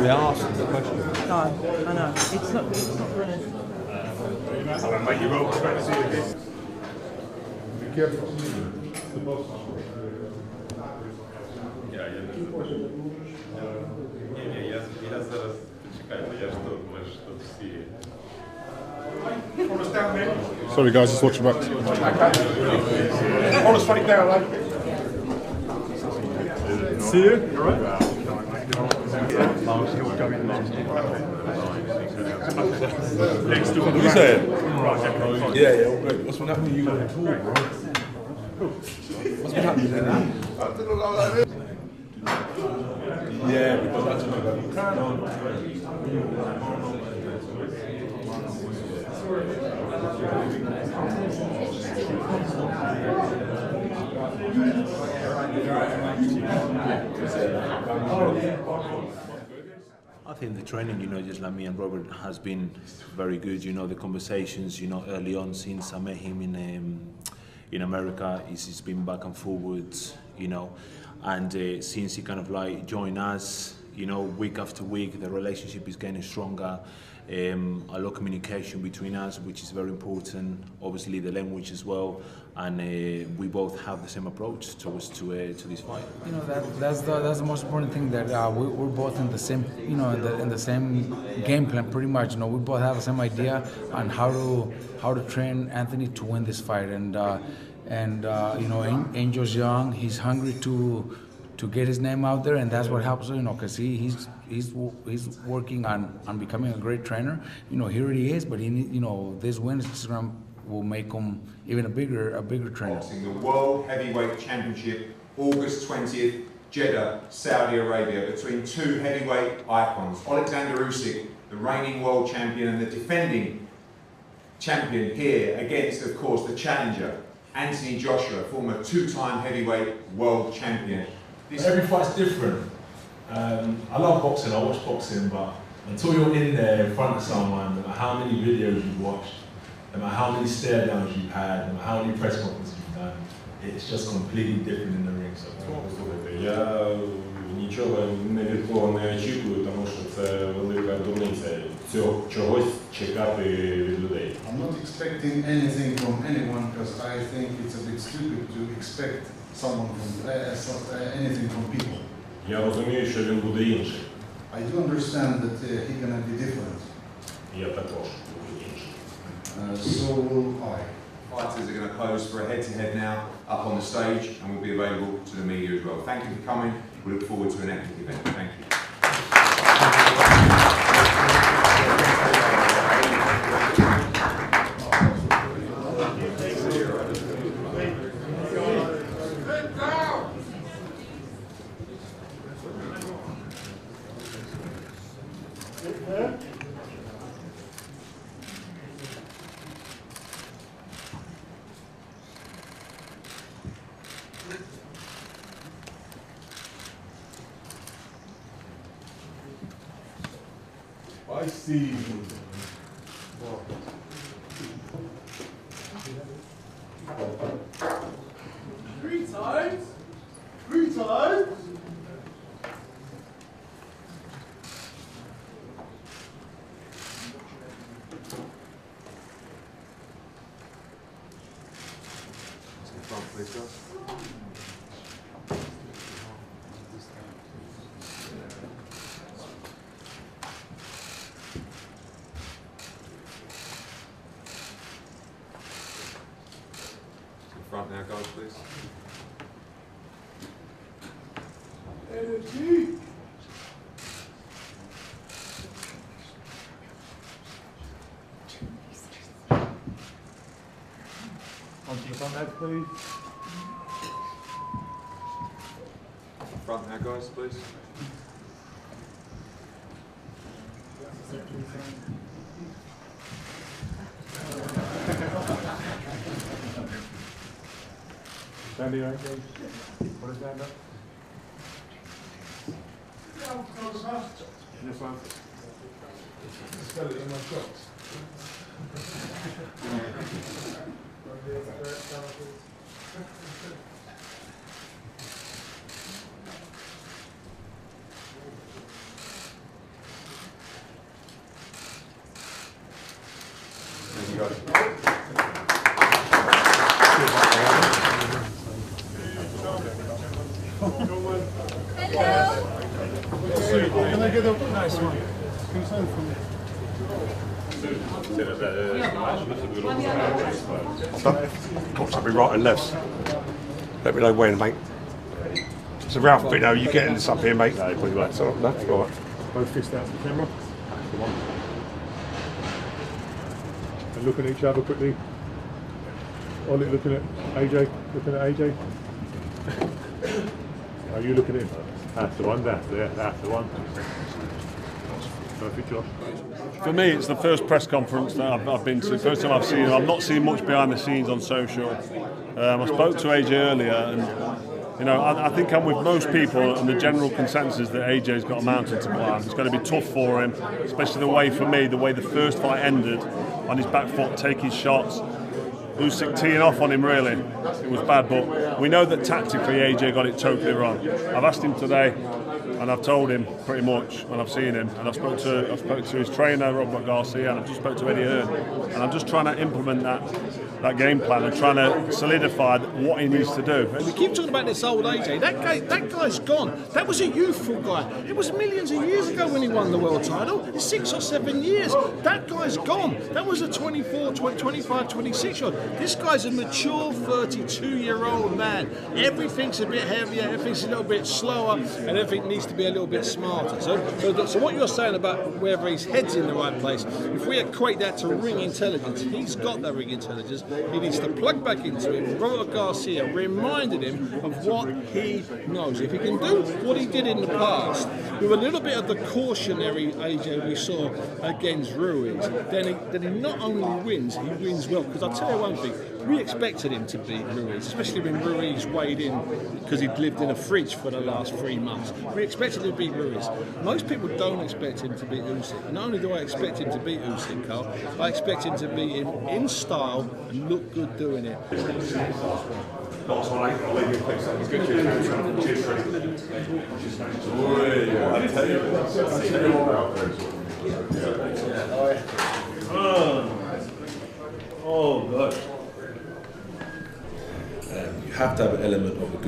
they asked the question. No, I know. It's not brilliant. Be careful. Я зараз почекайте, я ж тут, ми ж тут всі. Sorry guys, just watch your back. Hold us straight down, lad. See you. You alright? What are you saying? Yeah, all good. What's been happening to you on the tour, bro? What's been happening to you? Yeah, because that's I think the training, just like me and Robert, has been very good. The conversations, early on since I met him in America, he's been back and forwards, and since he kind of like joined us, week after week, the relationship is getting stronger. A lot of communication between us, which is very important. Obviously, the language as well, and we both have the same approach towards to this fight. That's the most important thing, that we're both in the same, in the same game plan, pretty much. We both have the same idea on how to train Anthony to win this fight, and Angel's young. He's hungry to get his name out there, and that's what helps, because he's working on becoming a great trainer. Here he is, but this win will make him even a bigger trainer. Boxing, the World Heavyweight Championship, August 20th, Jeddah, Saudi Arabia, between two heavyweight icons, Alexander Usyk, the reigning world champion and the defending champion here, against, of course, the challenger, Anthony Joshua, former two-time heavyweight world champion. Every fight's different. I love boxing, I watch boxing, but until you're in there in front of someone, no matter how many videos you've watched, no matter how many stare downs you've had, no matter how many press conferences you've done, it's just completely different in the ring. So, Я нічого від кого не очікую, тому що це велика дурниця. Цього чогось чекати від людей. I'm not expecting anything from anyone because I think it's a bit stupid to expect someone from anything from people. Я розумію, що він буде інший. I do understand that he's gonna be different. Я також буду інший. So will I. Fighters are going to pose for a head-to-head now up on the stage and will be available to the media as well. Thank you for coming. We look forward to an epic event. Thank you. I see. Three times. Three times. Front now, guys, please. Energy. Onto the front now, please. Front now, guys, please. Stand here, please. Put his hand up. Yes, man. Spell it in my shots. Nice one. Can you sign from there? Cops have been right and lefts. Let me know when, mate. It's a Ralph bit now. You getting this up here, mate? No, pretty right. So, no, all right. Both fists out to the camera. Come on. And look at each other quickly. Ollie looking at AJ. Looking at AJ. Are you looking at him? That's the one. That's the one. Perfect, Josh. For me, it's the first press conference that I've been to. The first time I've seen him. I've not seen much behind the scenes on social. I spoke to AJ earlier, and you know, I think I'm with most people, and the general consensus that AJ's got a mountain to climb. It's going to be tough for him, especially the way, for me, the way the first fight ended, on his back foot, taking shots. Usyk teeing off on him, really. It was bad, but we know that tactically AJ got it totally wrong. I've asked him today, and I've told him pretty much when I've seen him, and I've spoke to his trainer, Robert Garcia, and I've just spoke to Eddie Hearn, and I'm just trying to implement that game plan and trying to solidify what he needs to do. We keep talking about this old AJ. That guy's gone. That was a youthful guy. It was millions of years ago when he won the world title. It's 6 or 7 years. That guy's gone. That was a 24, 25, 26-year-old. This guy's a mature 32-year-old man. Everything's a bit heavier, everything's a little bit slower, and everything needs to be a little bit smarter. So what you're saying about whether his head's in the right place, if we equate that to ring intelligence, he's got that ring intelligence. He needs to plug back into it. Robert Garcia reminded him of what he knows. If he can do what he did in the past, with a little bit of the cautionary AJ we saw against Ruiz, then he not only wins, he wins well. Because I'll tell you one thing, we expected him to beat Ruiz, especially when Ruiz weighed in because he'd lived in a fridge for the last 3 months. We expected him to beat Ruiz. Most people don't expect him to beat Usyk. Not only do I expect him to beat Usyk, Carl, I expect him to beat him in style and look good doing it. Last one, I'll leave you a place. It's good to cheers, Chris. Oh, gosh. You have to have an element of a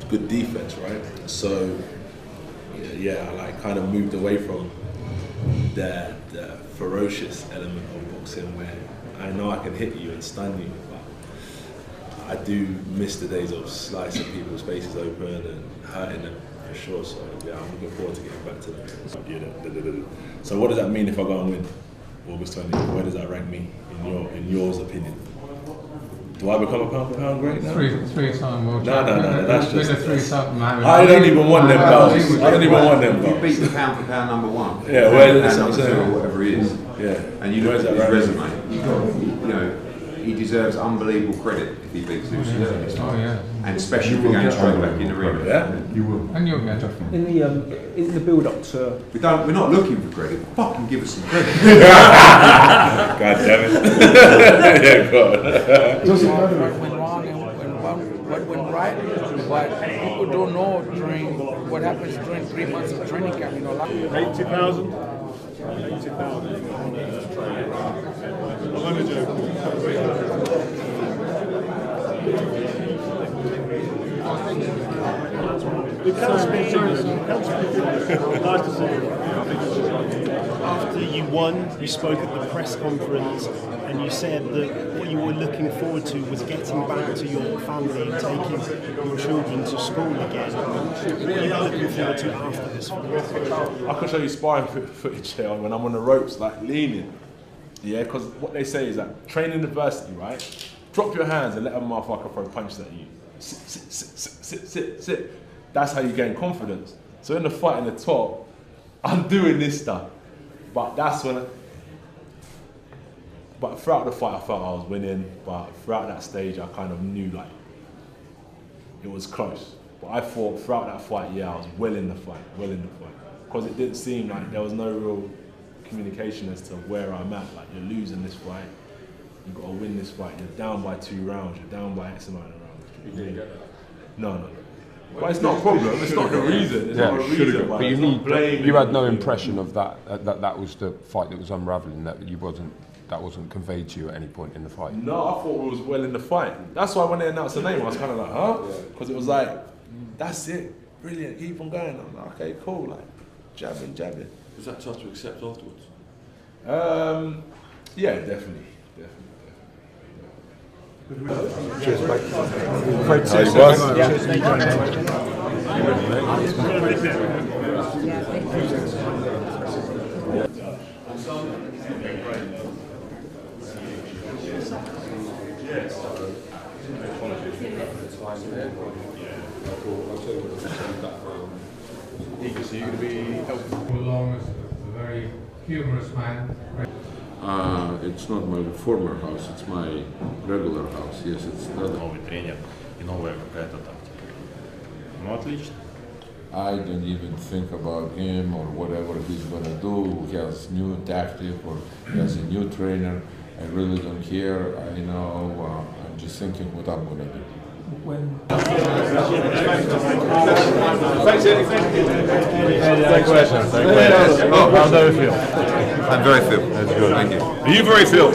good defense, right? So, yeah, I kind of moved away from the ferocious element of boxing where I know I can hit you and stun you, but I do miss the days of slicing people's faces open and hurting them for sure. So yeah, I'm looking forward to getting back to that. So what does that mean if I go and win August 20th? Where does that rank me in yours opinion? Do I become a pound for pound great now? Three-time world champion. No, that's just. I don't even want them belts. I don't even want them belts. You beat the pound for pound number one. Yeah, where is number 2 or whatever it is. Yeah. And you look at his resume. You know, he deserves unbelievable credit if he beats Usyk. Oh yeah. And especially if he goes straight back in the ring. Yeah, you will. And you'll get off. In the build-up to. We're not looking for credit. Fucking give us some credit. God damn it. Yeah, God. Went wrong and what went right, but people don't know during what happens during 3 months of training camp. You know, 80,000. 80,000. I'm only joking. You can speak English. Nice to see you. After you won, you spoke at the press conference and you said that what you were looking forward to was getting back to your family and taking your children to school again. What are you looking forward to after this fight? I can show you sparring footage here when I'm on the ropes, like leaning. Yeah, because what they say is that training adversity, right? Drop your hands and let a motherfucker throw punches at you. Sit. That's how you gain confidence. So in the fight in the top, I'm doing this stuff. But that's when, but throughout the fight I felt I was winning, but throughout that stage I kind of knew like, it was close. But I thought throughout that fight, yeah, I was well in the fight. Because it didn't seem like there was no real communication as to where I'm at. Like, you're losing this fight, you've got to win this fight, you're down by 2 rounds, you're down by X amount of rounds. You didn't get that? No. But it's not a problem, it's not the reason. It's not a reason. But you had no impression of that was the fight that was unravelling, that wasn't conveyed to you at any point in the fight? No, I thought we was well in the fight. That's why when they announced the name, I was kind of like, huh? Because it was like, that's it, brilliant, keep on going. I'm like, okay, cool, like, jabbing. Was that tough to accept afterwards? Yeah, definitely. Cheers, mate. Great How you to was? So you're going to be helping. Long is a very humorous man. It's not my former house, it's my regular house. Yes, it's not. Новый тренер и новая какая-то тактика. Ну, отлично. I don't even think about him or whatever he's gonna do. He has new tactic or he has a new trainer. I really don't care. I know. I'm just thinking what I'm gonna do. Thanks, Eddie. Thank you. How do you feel? I'm very fit. That's good. Thank you. Are you very fit?